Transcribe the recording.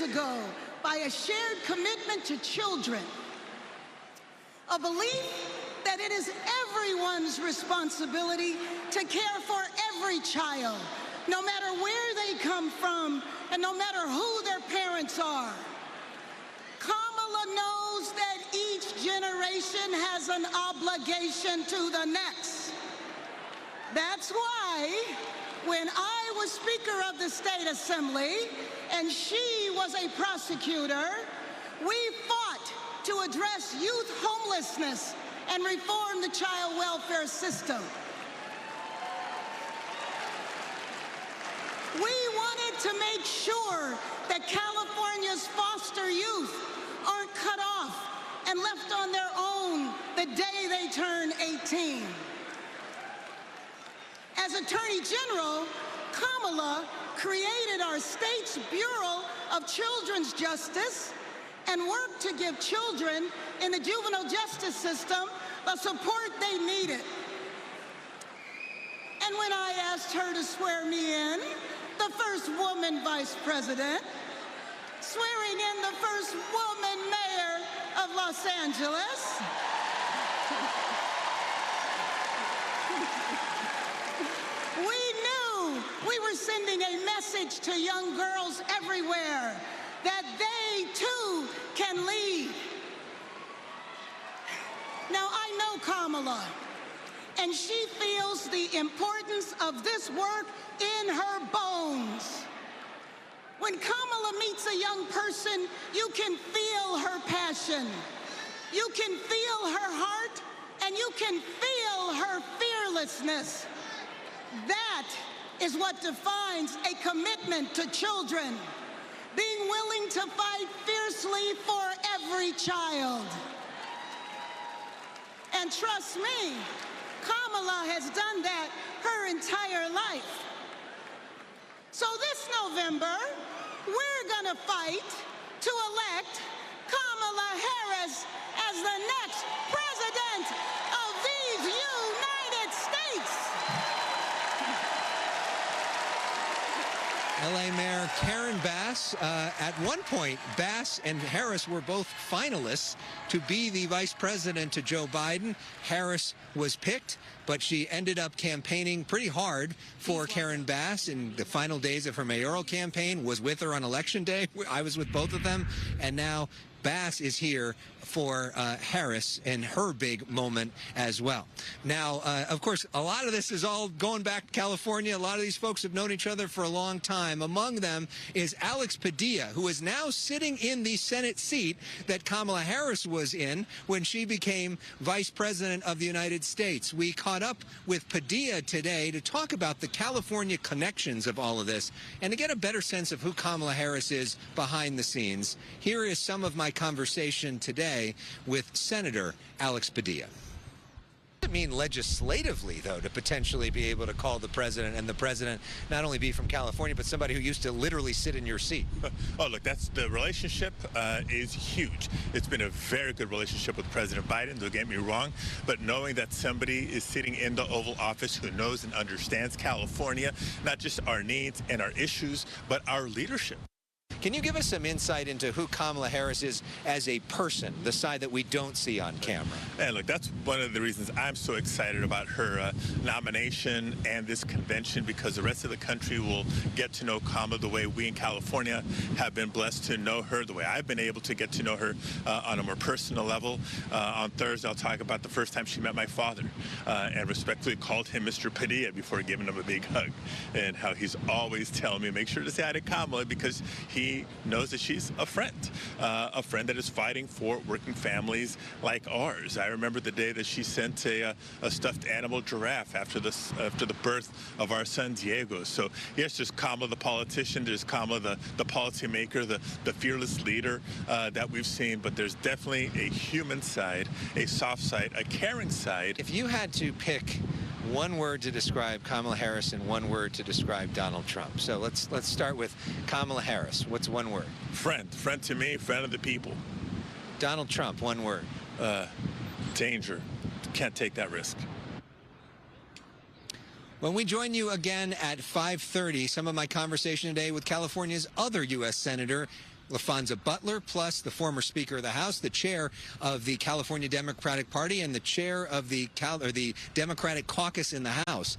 ago by a shared commitment to children, a belief that it is everyone's responsibility to care for every child, no matter where they come from and no matter who their parents are. Kamala knows that each generation has an obligation to the next. That's why when I was Speaker of the State Assembly and she was a prosecutor, we fought to address youth homelessness and reform the child welfare system. We wanted to make sure that California's foster youth aren't cut off and left on their own the day they turn 18. As Attorney General, Kamala created our state's Bureau of Children's Justice and worked to give children in the juvenile justice system the support they needed. And when I asked her to swear me in, the first woman vice president, swearing in the first woman mayor of Los Angeles, we knew we were sending a message to young girls everywhere that they too can lead. Now, I know Kamala, and she feels the importance of this work in her bones. When Kamala meets a young person, you can feel her passion. You can feel her heart, and you can feel her fearlessness. That is what defines a commitment to children, being willing to fight fiercely for every child. And trust me, Kamala has done that her entire life. So this November, we're gonna fight to elect Kamala Harris as the next president of these United States. LA Mayor Karen Bass. At one point, Bass and Harris were both finalists to be the vice president to Joe Biden. Harris was picked, but she ended up campaigning pretty hard for Karen Bass in the final days of her mayoral campaign, was with her on Election Day. I was with both of them, and now Bass is here for Harris in her big moment as well. Now, of course, a lot of this is all going back to California. A lot of these folks have known each other for a long time. Among them is Alex Padilla, who is now sitting in the Senate seat that Kamala Harris was in when she became vice president of the United States. We caught up with Padilla today to talk about the California connections of all of this and to get a better sense of who Kamala Harris is behind the scenes. Here is some of my conversation today with Senator Alex Padilla. Does it mean legislatively, though, to potentially be able to call the president and the president not only be from California, but somebody who used to literally sit in your seat? Oh, look, the relationship is huge. It's been a very good relationship with President Biden, don't get me wrong, but knowing that somebody is sitting in the Oval Office who knows and understands California, not just our needs and our issues, but our leadership. Can you give us some insight into who Kamala Harris is as a person, the side that we don't see on camera? And look, that's one of the reasons I'm so excited about her nomination and this convention, because the rest of the country will get to know Kamala the way we in California have been blessed to know her, the way I've been able to get to know her on a more personal level. On Thursday, I'll talk about the first time she met my father and respectfully called him Mr. Padilla before giving him a big hug, and how he's always telling me, make sure to say hi to Kamala, because he knows that she's a friend that is fighting for working families like ours. I remember the day that she sent a stuffed animal giraffe after the birth of our son Diego. So yes, there's Kamala the politician, there's Kamala the policymaker, the fearless leader that we've seen, but there's definitely a human side, a soft side, a caring side. If you had to pick one word to describe Kamala Harris and one word to describe Donald Trump. So let's start with Kamala Harris. What's one word? Friend. Friend to me, friend of the people. Donald Trump, one word. Danger. Can't take that risk. When we join you again at 5:30, some of my conversation today with California's other U.S. Senator, LaFonza Butler, plus the former Speaker of the House, the chair of the California Democratic Party, and the chair of the Democratic caucus in the House.